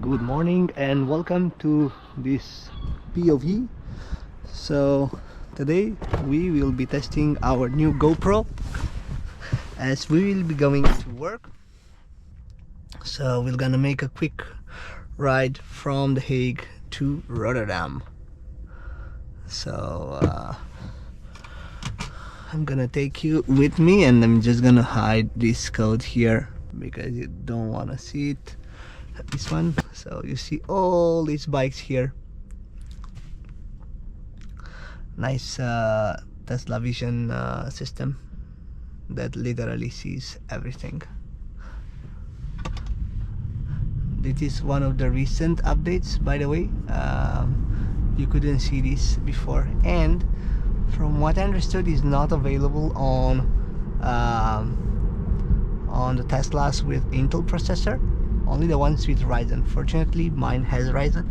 Good morning and welcome to this POV. So today we will be testing our new GoPro as we will be going to work. So we're gonna make a quick ride from The Hague to Rotterdam. So I'm gonna take you with me, and I'm just gonna hide this code here because you don't want to see it. This one, so you see all these bikes here. Nice Tesla vision system that literally sees everything. This is one of the recent updates, by the way. You couldn't see this before, and from what I understood is not available on the Teslas with Intel processor, only the ones with Ryzen. Fortunately mine has Ryzen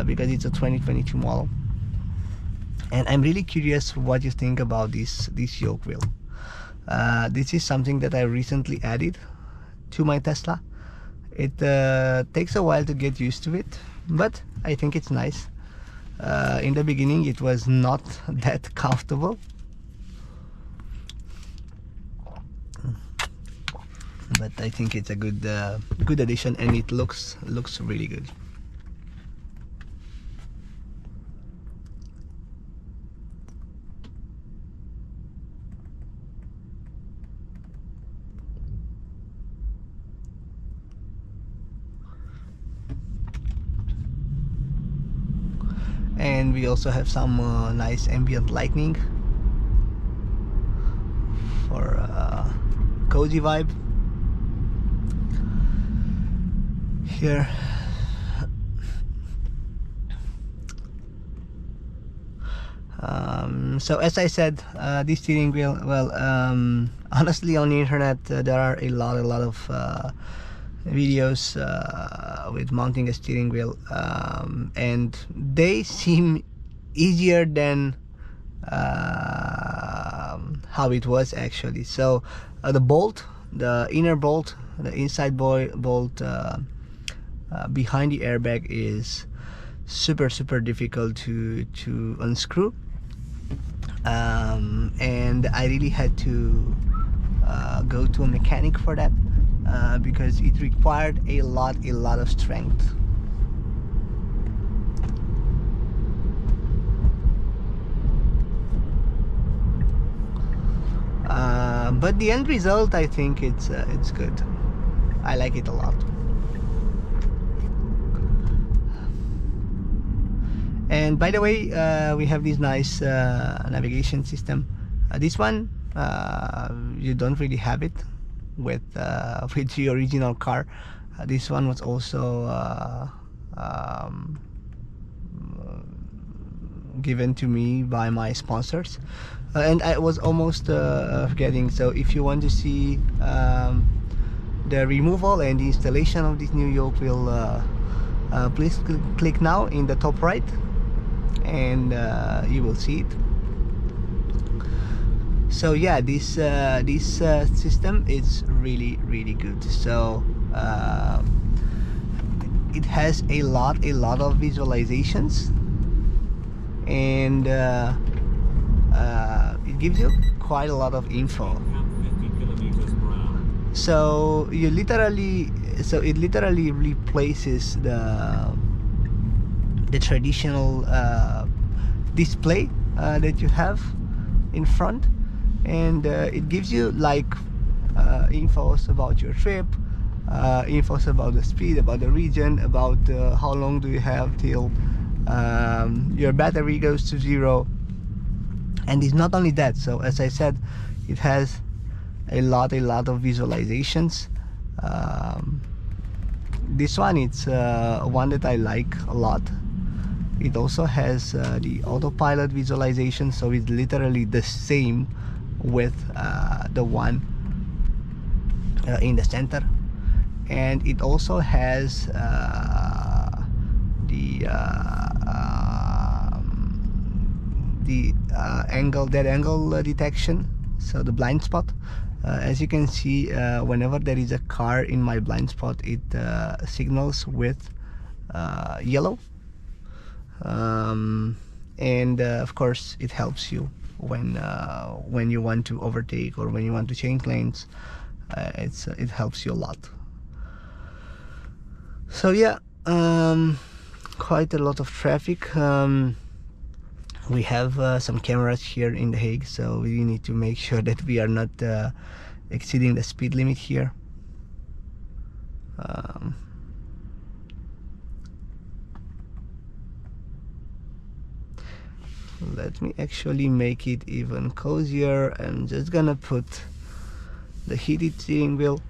because it's a 2022 model. And I'm really curious what you think about this yoke wheel. This is something that I recently added to my Tesla. It takes a while to get used to it, but I think it's nice. In the beginning it was not that comfortable, but I think it's a good addition, and it looks really good. And we also have some nice ambient lighting for cozy vibe here. So as I said, this steering wheel, well, honestly on the internet there are a lot of videos with mounting a steering wheel, and they seem easier than how it was actually. So the inner bolt, the inside bolt behind the airbag is super difficult to unscrew, and I really had to go to a mechanic for that because it required a lot of strength. But the end result, I think it's good. I like it a lot. And by the way, we have this nice navigation system. This one you don't really have it with the original car. This one was also given to me by my sponsors, and I was almost forgetting. So if you want to see the removal and the installation of this new yoke wheel, please click now in the top right, and you will see it. So yeah, this system is really good. So it has a lot of visualizations, and it gives you quite a lot of info. So it literally replaces the traditional display that you have in front, and it gives you like infos about your trip, infos about the speed, about the region, about how long do you have till your battery goes to zero. And it's not only that, so as I said, it has a lot of visualizations. This one, it's one that I like a lot. It also has the autopilot visualization, so it's literally the same with the one in the center. And it also has the dead angle detection, so the blind spot, As you can see, whenever there is a car in my blind spot, it signals with yellow, and of course it helps you when you want to overtake or when you want to change lanes. It helps you a lot. So yeah, quite a lot of traffic. We have some cameras here in The Hague, so we need to make sure that we are not exceeding the speed limit here. Let me actually make it even cozier. I'm just gonna put the heated steering wheel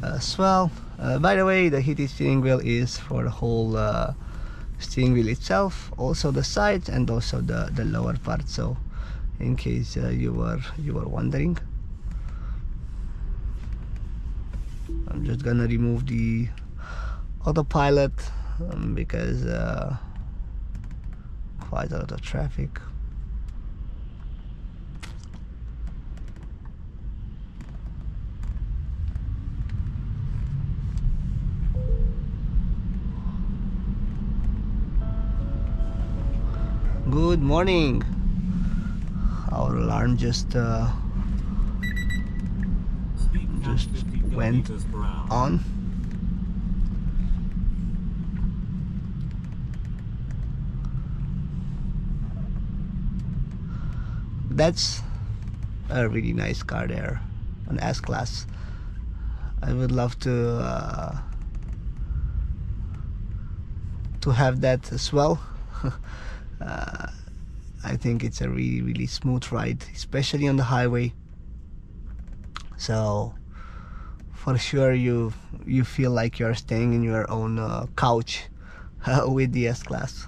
as well. By the way, the heated steering wheel is for the whole steering wheel itself, also the sides and also the lower part, so in case you were wondering. I'm just gonna remove the autopilot because quite a lot of traffic. Good morning. Our alarm just went on. That's a really nice car there, an S-Class. I would love to have that as well. I think it's a really smooth ride, especially on the highway. So for sure you feel like you're staying in your own couch with the S-Class.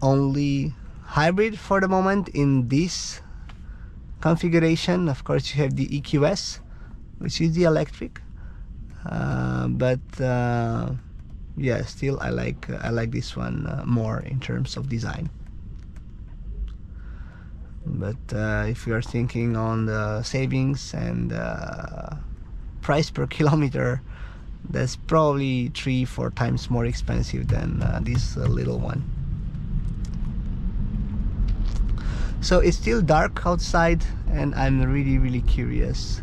Only hybrid for the moment in this configuration. Of course you have the EQS, which is the electric, but yeah, still I like this one more in terms of design. But if you are thinking on the savings and price per kilometer, that's probably 3-4 times more expensive than this little one. So it's still dark outside, and I'm really curious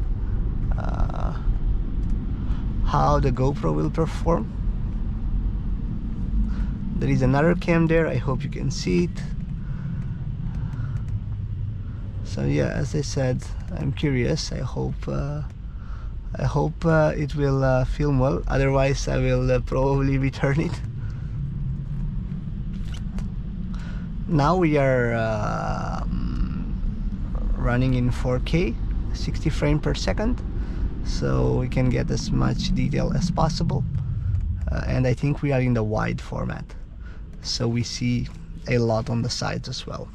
how the GoPro will perform. There is another cam there, I hope you can see it. So yeah, as I said, I'm curious. I hope it will film well, otherwise I will probably return it. Now we are running in 4K, 60 frames per second, so we can get as much detail as possible, and I think we are in the wide format, so we see a lot on the sides as well.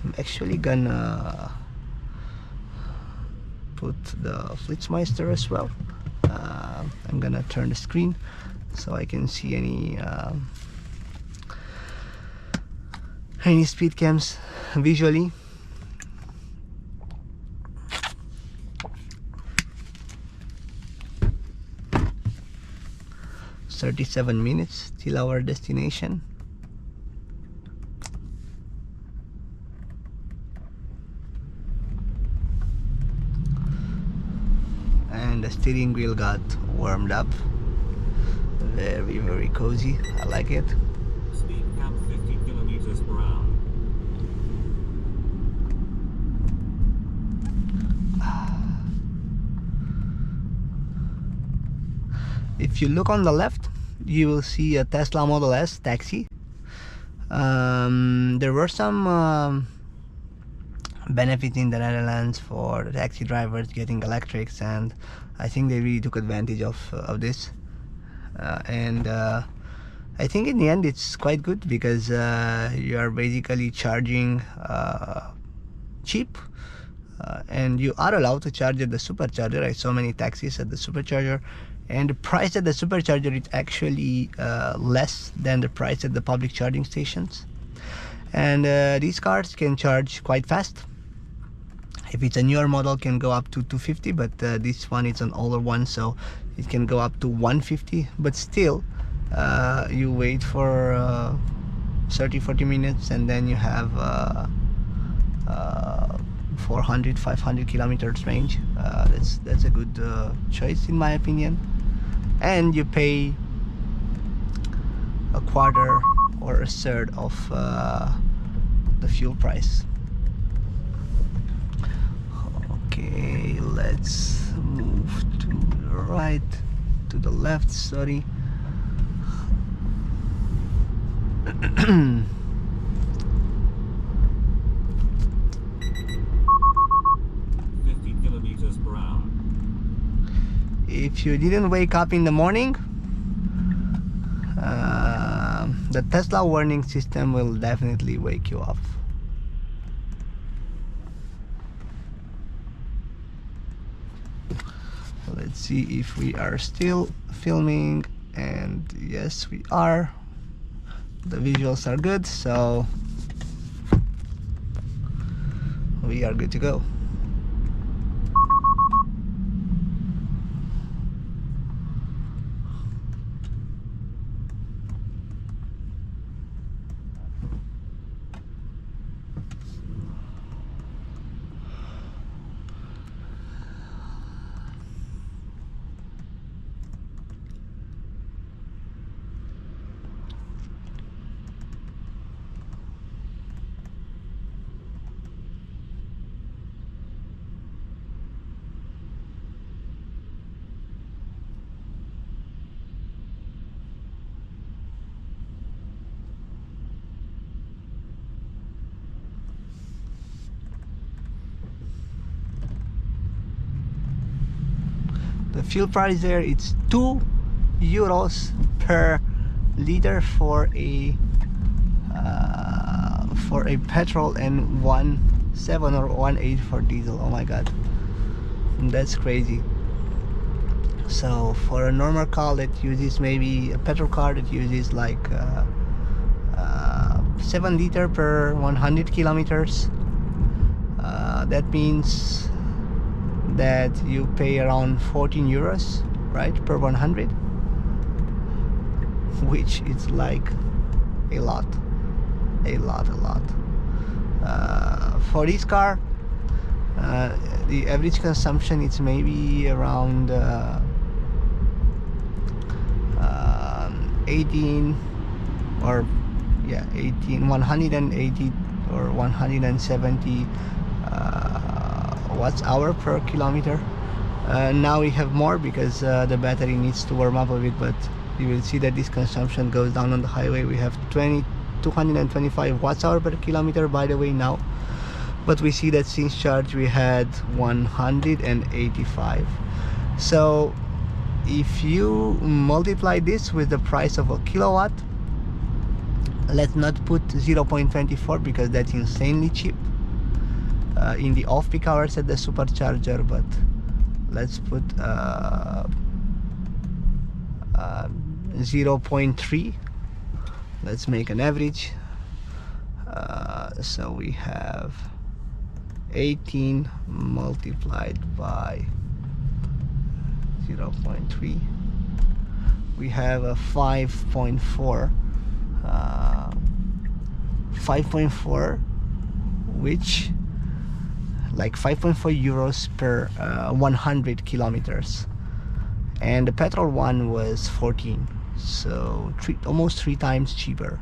I'm actually gonna put the Flitsmeister as well. I'm gonna turn the screen so I can see any speed cams visually. It's 37 minutes till our destination. And the steering wheel got warmed up. Very cozy. I like it. Speed cap 50 kilometers per hour. If you look on the left, you will see a Tesla Model S taxi. There were some benefits in the Netherlands for the taxi drivers getting electrics, and I think they really took advantage of this. And I think in the end it's quite good, because you are basically charging cheap, and you are allowed to charge at the supercharger. I saw many taxis at the supercharger, And the price at the supercharger is actually less than the price at the public charging stations. And these cars can charge quite fast. If it's a newer model, can go up to 250, but this one is an older one, so it can go up to 150. But still, you wait for 30-40 minutes, and then you have 400-500 kilometers range. That's a good choice in my opinion. And you pay a quarter or a third of the fuel price. Okay, let's move to the right, to the left, sorry. 50 kilometers per hour. If you didn't wake up in the morning, the Tesla warning system will definitely wake you up. Let's see if we are still filming, and yes, we are. The visuals are good, so we are good to go. The fuel price there, it's 2 euros per liter for a petrol, and 1.7 or 1.8 for diesel. Oh my god, that's crazy. So for a normal car that uses, maybe a petrol car that uses like 7 liter per 100 kilometers, that means that you pay around 14 euros, right, per 100, which is like a lot. For this car, the average consumption is maybe around 18 or 180 or 170 watts hour per kilometer. Now we have more because the battery needs to warm up a bit, but you will see that this consumption goes down on the highway. We have 225 watts hour per kilometer, by the way, now, but we see that since charge we had 185. So if you multiply this with the price of a kilowatt, let's not put 0.24 because that's insanely cheap in the off-peak hours at the supercharger, but let's put 0.3. Let's make an average. So we have 18 multiplied by 0.3. We have a 5.4, which like 5.4 euros per 100 kilometers, and the petrol one was 14, so almost 3 times cheaper.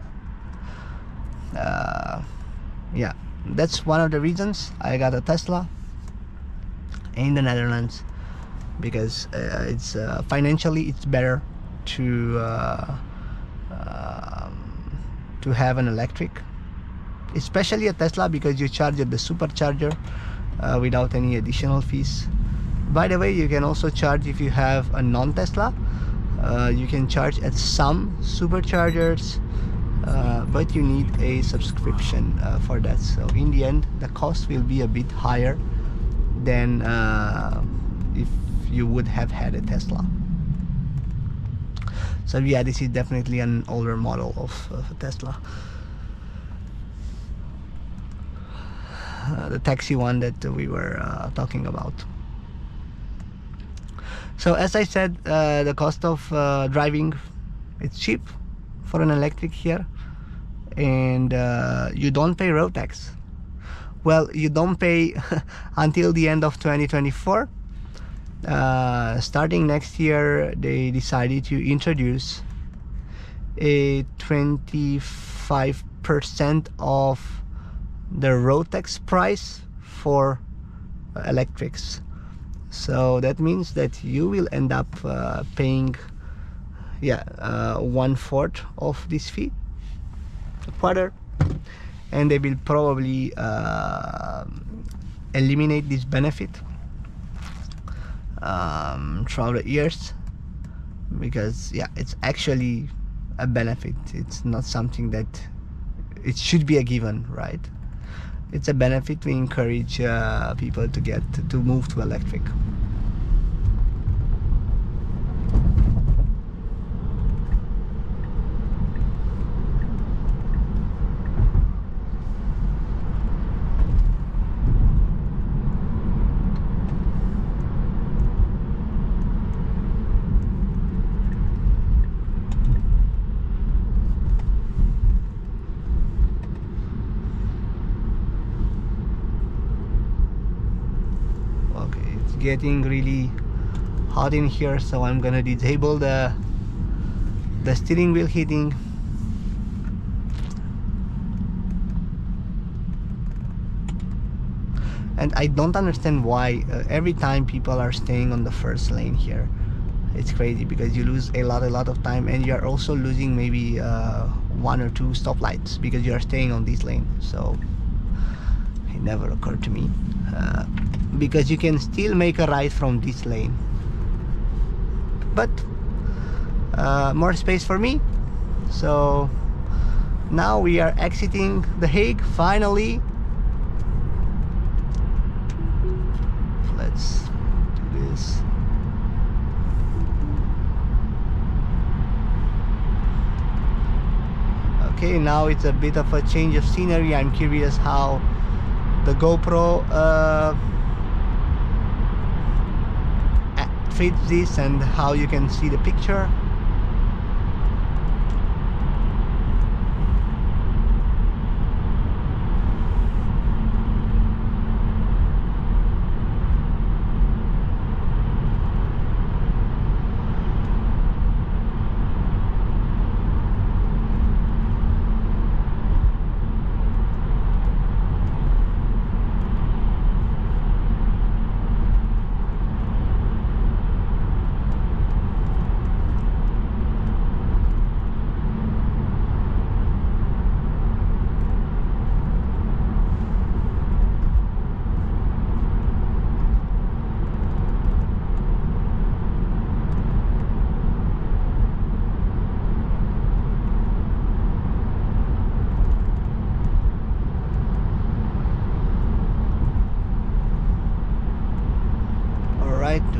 Yeah, that's one of the reasons I got a Tesla in the Netherlands, because it's financially it's better to have an electric, especially a Tesla, because you charge at the supercharger without any additional fees. By the way, you can also charge if you have a non-Tesla. You can charge at some superchargers, but you need a subscription for that. So in the end, the cost will be a bit higher than if you would have had a Tesla. So yeah, this is definitely an older model of a Tesla. The taxi one that we were talking about. So as I said, the cost of driving, it's cheap for an electric here, and you don't pay road tax. Well, you don't pay until the end of 2024. Starting next year, they decided to introduce a 25% of the road tax price for electrics. So that means that you will end up paying 1/4 of this fee, a quarter, and they will probably eliminate this benefit throughout the years, because it's actually a benefit. It's not something that it should be a given, right? It's a benefit to encourage people to move to electric. Getting really hot in here, so I'm gonna disable the steering wheel heating. And I don't understand why every time people are staying on the first lane here. It's crazy, because you lose a lot of time, and you're also losing maybe 1 or 2 stoplights because you are staying on this lane. So it never occurred to me. Because you can still make a right from this lane, but more space for me. So now we are exiting The Hague finally. Let's do this. Okay, now it's a bit of a change of scenery. I'm curious how the GoPro fits this and how you can see the picture.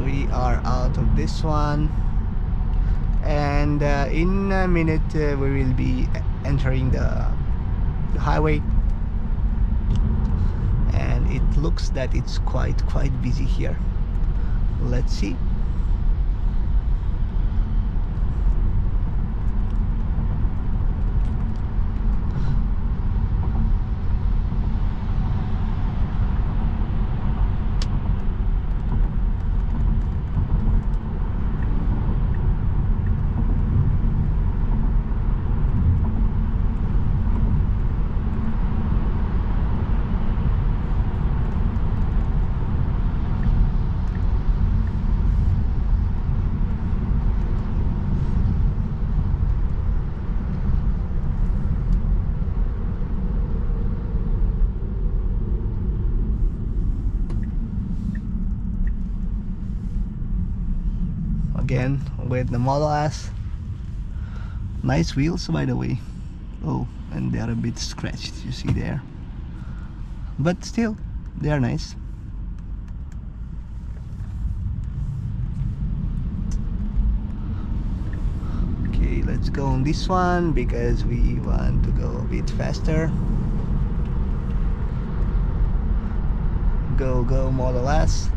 We are out of this one, and in a minute we will be entering the highway, and it looks that it's quite busy here. Let's see. Again with the Model S. Nice wheels, by the way. Oh, and they are a bit scratched, you see there, but still they are nice. let's go on this one because we want to go a bit faster. Go Model S.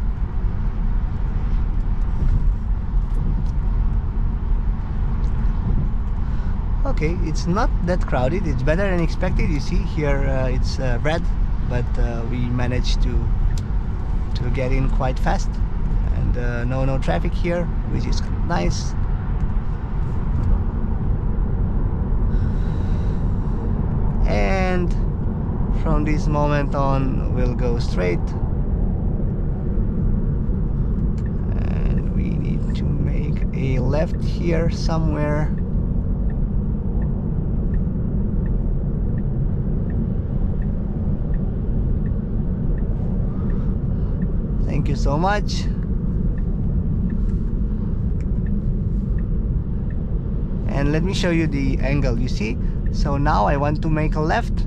Okay, it's not that crowded. It's better than expected. You see here it's red, but we managed to get in quite fast, and no traffic here, which is nice. And from this moment on, we'll go straight, and we need to make a left here somewhere. Thank you so much. And let me show you the angle. You see, so now I want to make a left,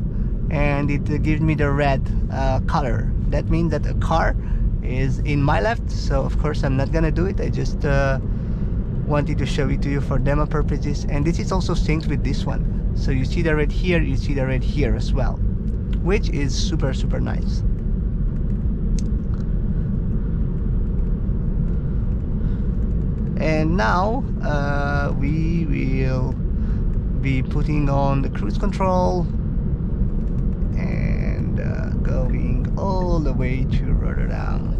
and it gives me the red color. That means that a car is in my left, so of course I'm not gonna do it. I just wanted to show it to you for demo purposes. And this is also synced with this one, so you see the red here, you see the red here as well, which is super nice. And now we will be putting on the cruise control and going all the way to Rotterdam.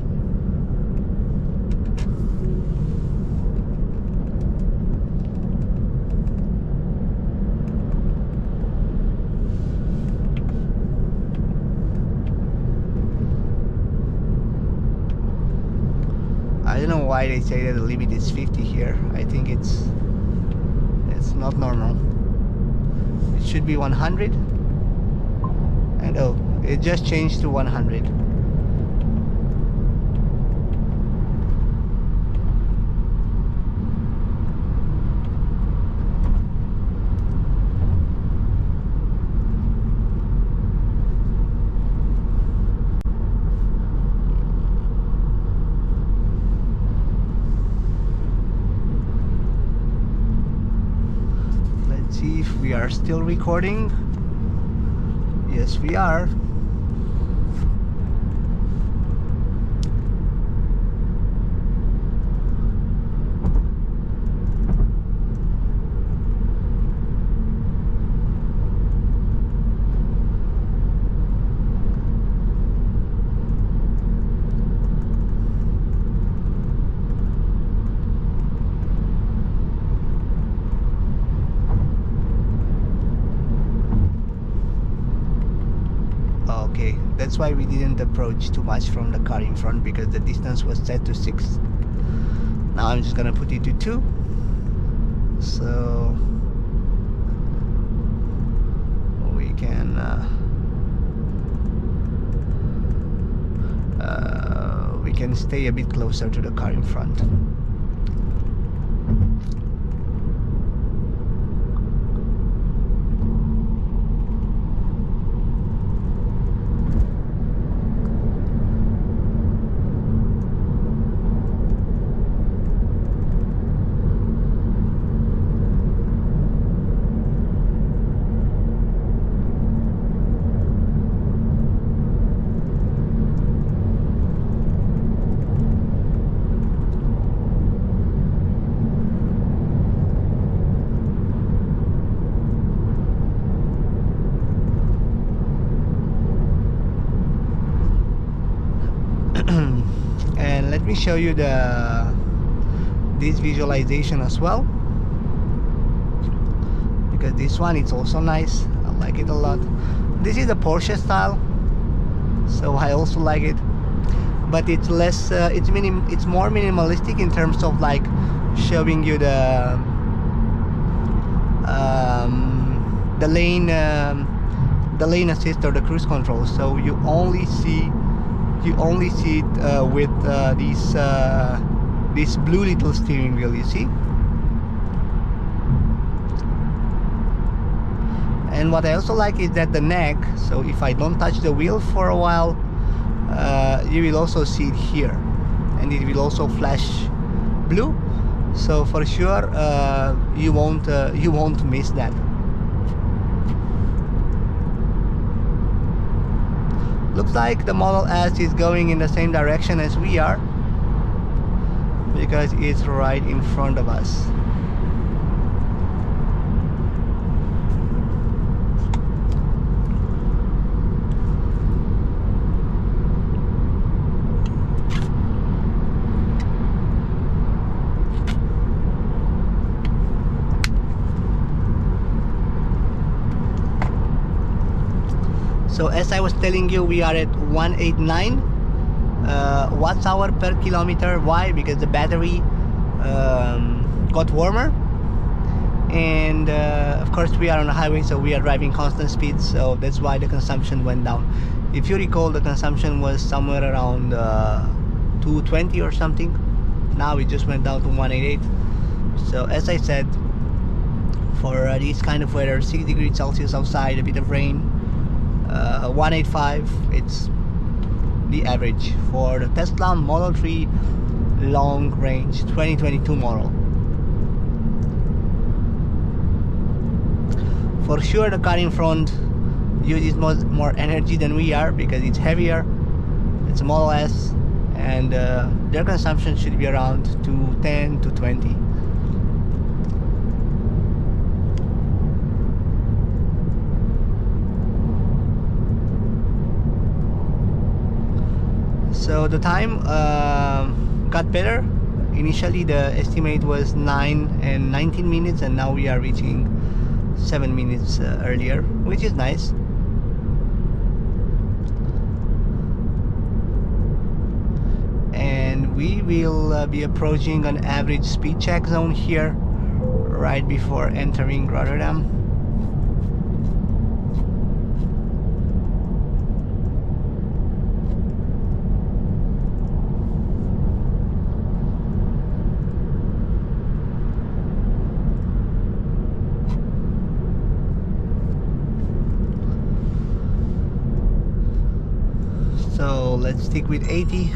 I don't know why they say that the limit is 50 here. I think it's not normal. It should be 100. And oh, it just changed to 100. See if we are still recording. Yes, we are. Okay, that's why we didn't approach too much from the car in front, because the distance was set to 6. Now I'm just gonna put it to 2, so we can stay a bit closer to the car in front. And let me show you this visualization as well, because this one is also nice. I like it a lot. This is the Porsche style, so I also like it, but it's less it's more minimalistic in terms of like showing you the lane assist or the cruise control. So you only see it with this blue little steering wheel, you see. And what I also like is that the neck, so if I don't touch the wheel for a while, you will also see it here, and it will also flash blue. So for sure you won't miss that. Looks like the Model S is going in the same direction as we are, because it's right in front of us. So as I was telling you, we are at 189 watts hour per kilometer. Why? Because the battery got warmer, and of course we are on a highway, so we are driving constant speed, so that's why the consumption went down. If you recall, the consumption was somewhere around 220 or something. Now it just went down to 188. So as I said, for this kind of weather, 6 degrees Celsius outside, a bit of rain, 185, it's the average for the Tesla Model 3 long range 2022 model. For sure the car in front uses more energy than we are, because it's heavier, it's a Model S, and their consumption should be around 10 to 20. So the time got better. Initially the estimate was 9 and 19 minutes, and now we are reaching 7 minutes earlier, which is nice. And we will be approaching an average speed check zone here right before entering Rotterdam. So let's stick with 80.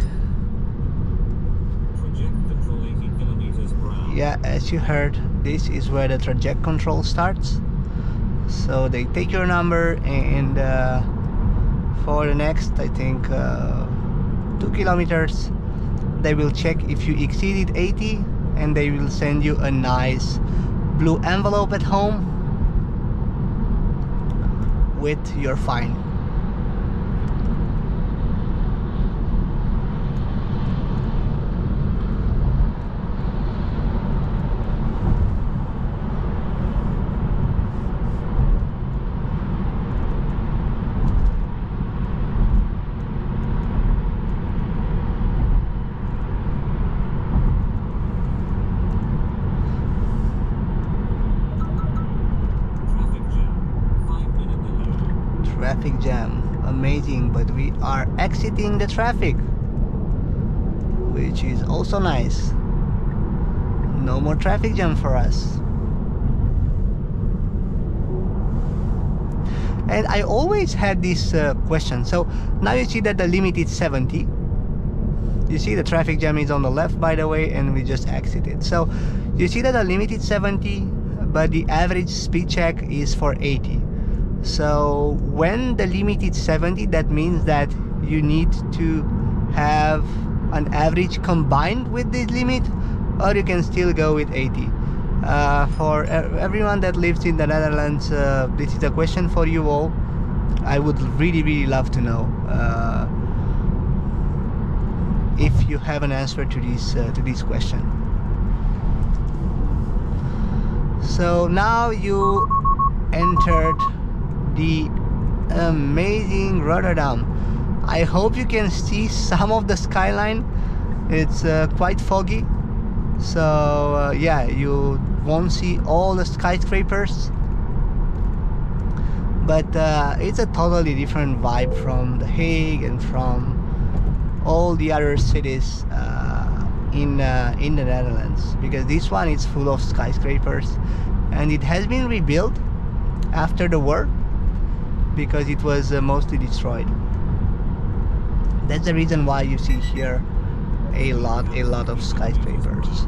Traject control 80 kilometers per hour. Yeah, as you heard, this is where the traject control starts. So they take your number, and for the next, I think, 2 kilometers, they will check if you exceeded 80, and they will send you a nice blue envelope at home with your fine. Traffic jam, amazing, but we are exiting the traffic, which is also nice. No more traffic jam for us. And I always had this question. So now you see that the limit is 70. You see the traffic jam is on the left, by the way, and we just exited. So you see that the limit is 70, but the average speed check is for 80. So when the limit is 70, that means that you need to have an average combined with this limit, or you can still go with 80. For everyone that lives in the Netherlands, this is a question for you all. I would really love to know if you have an answer to this question. So now you entered the amazing Rotterdam. I hope you can see some of the skyline. It's quite foggy, so yeah, you won't see all the skyscrapers, but it's a totally different vibe from The Hague and from all the other cities in the Netherlands, because this one is full of skyscrapers, and it has been rebuilt after the war because it was mostly destroyed. That's the reason why you see here a lot of skyscrapers.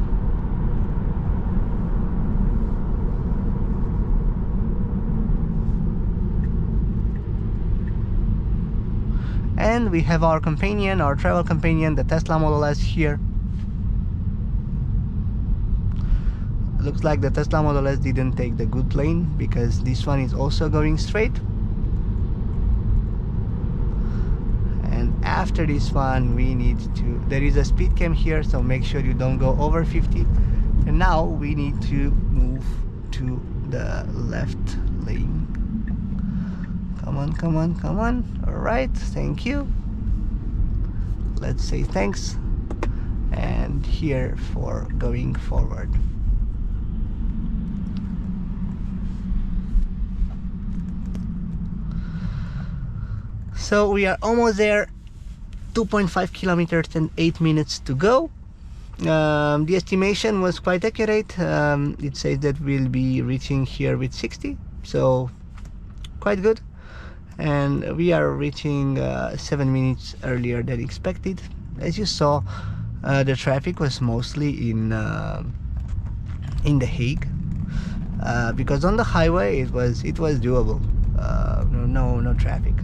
And we have our companion, our travel companion, the Tesla Model S here. Looks like the Tesla Model S didn't take the good lane, because this one is also going straight. And after this one we need to, there is a speed cam here, so make sure you don't go over 50. And now we need to move to the left lane. Come on, come on, come on. All right, thank you. Let's say thanks. And here for going forward. So we are almost there. 2.5 kilometers and 8 minutes to go. The estimation was quite accurate. It says that we'll be reaching here with 60, so quite good. And we are reaching 7 minutes earlier than expected. As you saw, the traffic was mostly in the Hague, because on the highway it was doable. No traffic.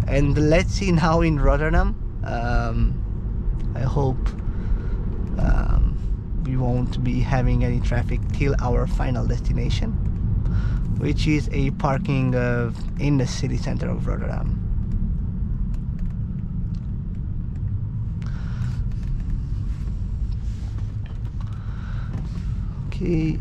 And let's see now in Rotterdam. I hope we won't be having any traffic till our final destination, which is a parking in the city center of Rotterdam. Okay.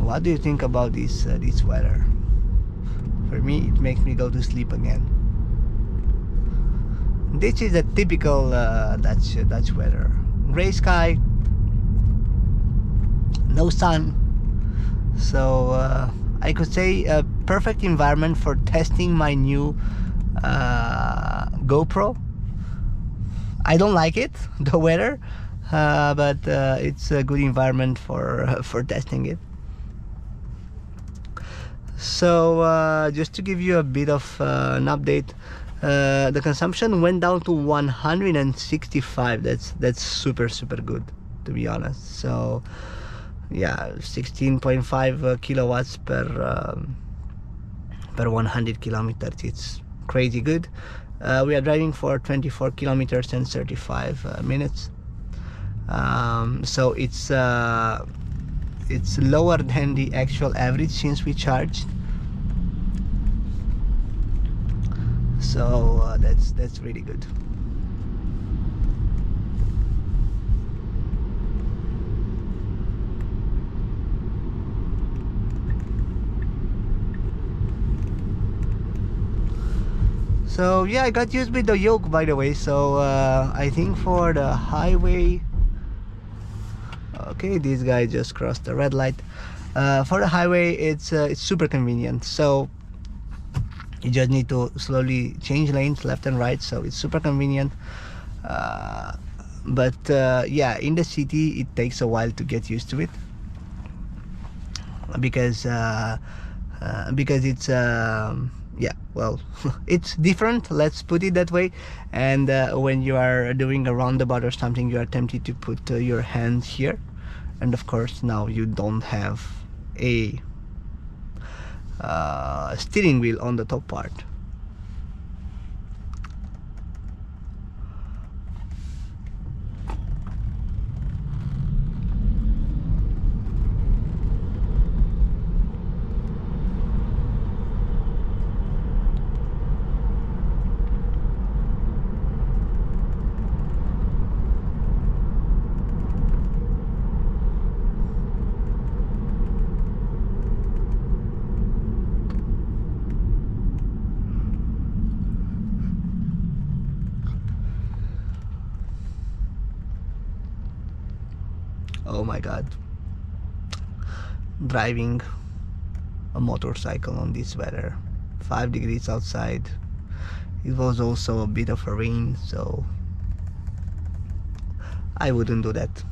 What do you think about this weather? For me, it makes me go to sleep again. This is a typical Dutch weather. Gray sky, no sun. So I could say a perfect environment for testing my new GoPro. I don't like it, the weather, but it's a good environment for testing it. So just to give you a bit of an update, the consumption went down to 165. That's super good, to be honest. So yeah, 16.5 kilowatts per 100 kilometers. It's crazy good. We are driving for 24 kilometers and 35 minutes. So it's lower than the actual average since we charged. So that's really good. So yeah, I got used with the yoke, by the way. So I think for the highway, okay, this guy just crossed the red light. For the highway, it's super convenient. So you just need to slowly change lanes left and right. So it's super convenient. But yeah, in the city, it takes a while to get used to it, because it's yeah, well, it's different, let's put it that way. And when you are doing a roundabout or something, you are tempted to put your hands here, and of course now you don't have a steering wheel on the top part. Oh my god, driving a motorcycle on this weather, 5 degrees outside. It was also a bit of a rain, so I wouldn't do that,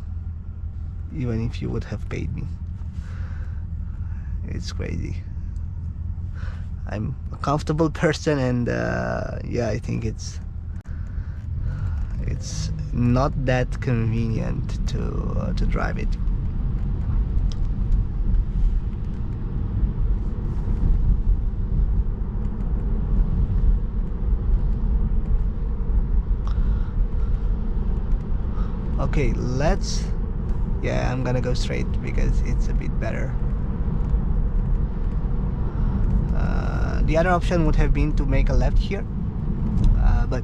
even if you would have paid me. It's crazy. I'm a comfortable person, and yeah, I think it's not that convenient to drive it. Okay, yeah, I'm gonna go straight because it's a bit better. The other option would have been to make a left here, but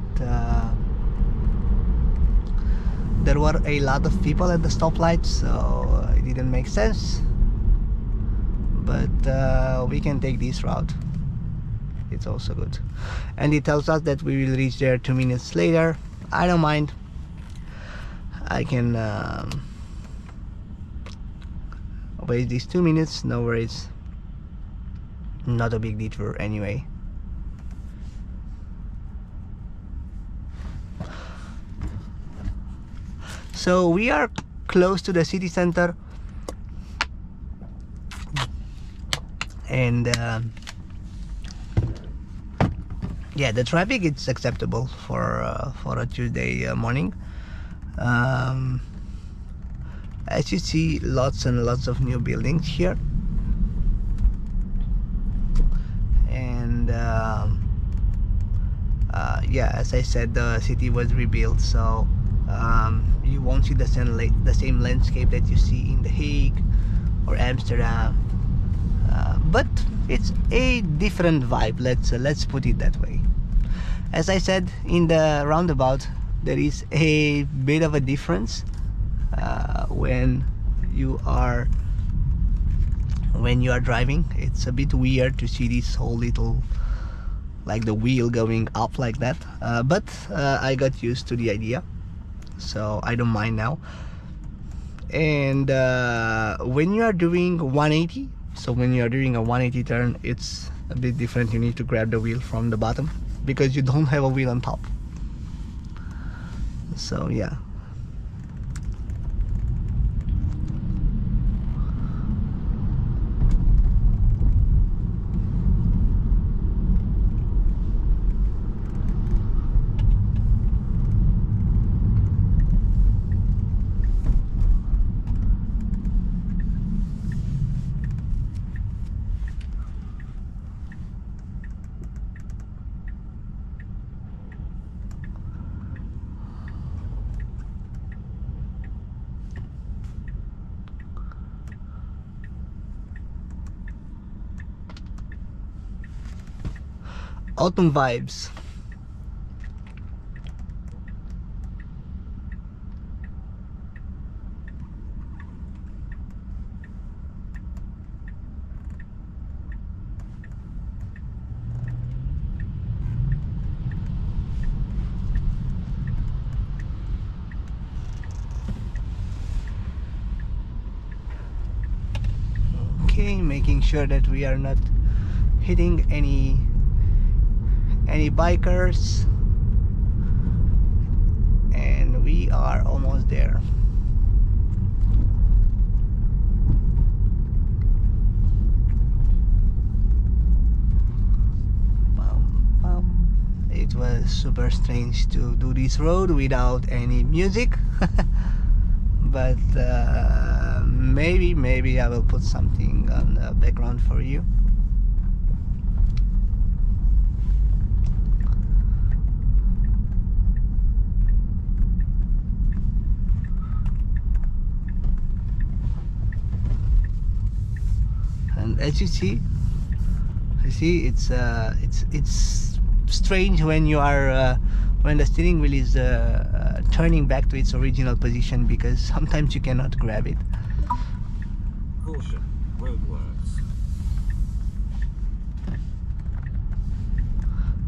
there were a lot of people at the stoplight, so it didn't make sense. But we can take this route. It's also good, and it tells us that we will reach there 2 minutes later. I don't mind. I can wait these 2 minutes, no worries. Not a big detour anyway. So we are close to the city center, and yeah, the traffic is acceptable for a Tuesday morning. As you see, lots and lots of new buildings here, and yeah, as I said, the city was rebuilt, so you won't see the same landscape that you see in The Hague or Amsterdam, but it's a different vibe. Let's put it that way. As I said, in the roundabout there is a bit of a difference when you are driving. It's a bit weird to see this whole little, like the wheel going up like that, but I got used to the idea, so I don't mind now. And when you are doing 180, so when you are doing a 180 turn, it's a bit different. You need to grab the wheel from the bottom because you don't have a wheel on top. So yeah. Autumn vibes. Okay, making sure that we are not hitting any bikers, and we are almost there. It was super strange to do this road without any music, but maybe I will put something on the background for you. And as you see, it's strange when you are when the steering wheel is turning back to its original position, because sometimes you cannot grab it. Caution, roadworks.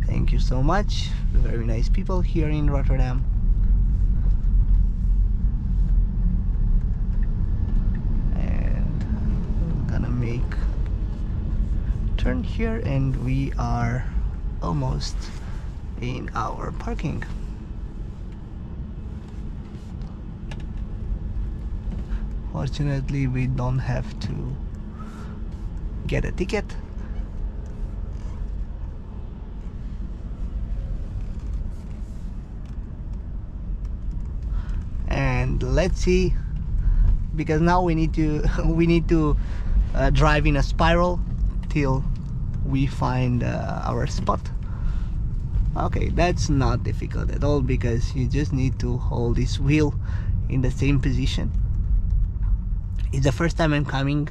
Thank you so much. Very nice people here in Rotterdam. And I'm gonna make turn here, and we are almost in our parking. Fortunately, we don't have to get a ticket. and let's see, because now we need to drive in a spiral till we find our spot. Okay, that's not difficult at all, because you just need to hold this wheel in the same position. It's the first time I'm coming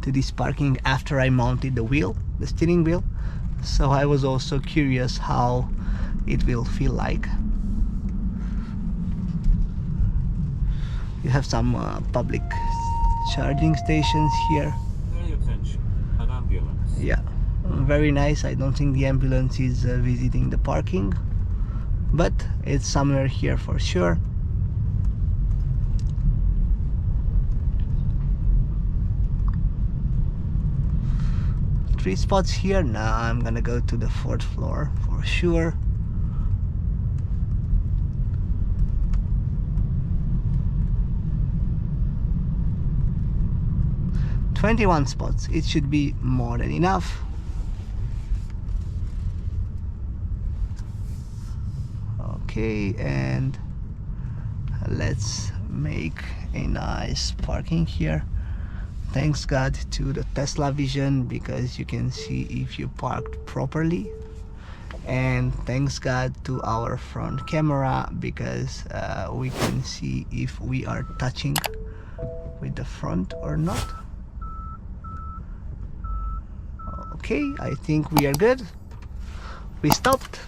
to this parking after I mounted the steering wheel, so I was also curious how it will feel like. You have some public charging stations here. Pay attention. An ambulance. Yeah, very nice. I don't think the ambulance is visiting the parking, but it's somewhere here for sure. Three spots here. Now I'm gonna go to the 4th floor for sure. "21 spots, it should be more than enough." Okay, and let's make a nice parking here. Thanks God to the Tesla Vision, because you can see if you parked properly, and thanks God to our front camera, because we can see if we are touching with the front or not. Okay, I think we are good. We stopped,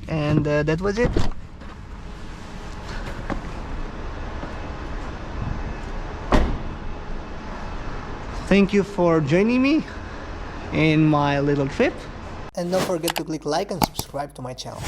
and that was it. Thank you for joining me in my little trip, and don't forget to click like and subscribe to my channel.